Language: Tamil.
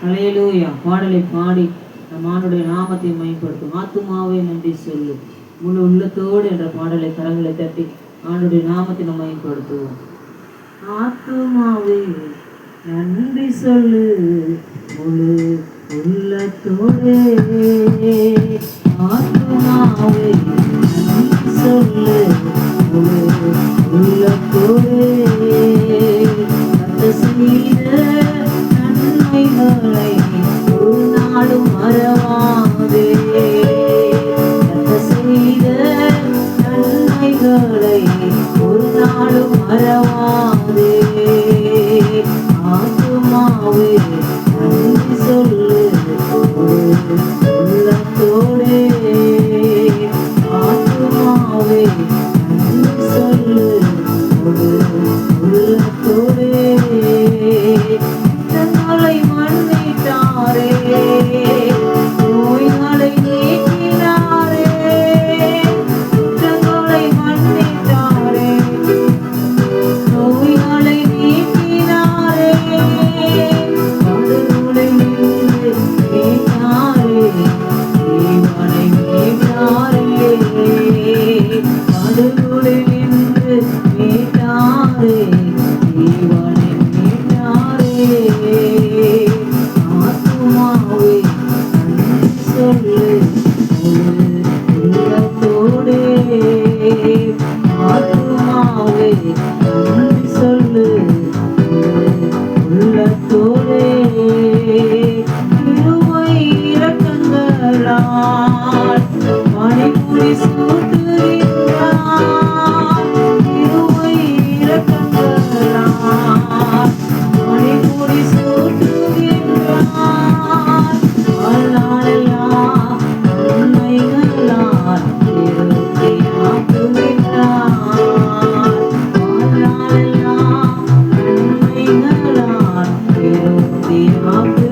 அல்லேலூயா. பாடலை பாடி நம் ஆண்டுடைய நாமத்தை மேம்படுத்தும். ஆத்துமாவே நன்றி சொல்லு முழு உள்ளத்தோடு என்ற பாடலை கரங்களை தட்டி ஆண்டுடைய நாமத்தை நம்ம மேம்படுத்துவோம். ஆத்துமாவே நன்றி சொல்லு முழு உள்ளத்தோடு. ஆத்துமாவே நன்றி சொல்லு முழு உள்ளத்தோடு. கர்த்தர் செய்த நன்மைகளை ஒரு நாளும் மறவாதே. கர்த்தர் செய்த நன்மைகளை ஒரு நாளும் மறவாதே. ஆத்துமாவே நன்றி சொல்லு உள்ளத்தோடே. ஆத்துமாவே நன்றி சொல்லு உள்ளத்தோடே. தங்களை மன்னித்தாரே, நோய்களை நீக்கினாரே. தங்களை மன்னித்தாரே, நோய்களை நீக்கினாரே. கடவுளை நின்று மீட்டாரே, தேவனை மீட்டாரே. கடவுளை நின்று மீட்டாரே, தேவனை மீட்டாரே. ஆத்துமாவே நன்றி சொல்லு உள்ளத்தோடே. ஆத்துமாவே நன்றி சொல்லு உள்ளத்தோடே. கிருபை இரக்கங்களால் மணிமுடி சூட்டுகின்றார். கிருபை இரக்கங்களால் மணிமுடி சூட்டுகின்றார். வாழ்நாளெல்லாம் நன்மைகளால் திருப்தியாக்குகின்றார். வாழ்நாளெல்லாம் நன்மைகளால் திருப்தியாக்குகின்றார்.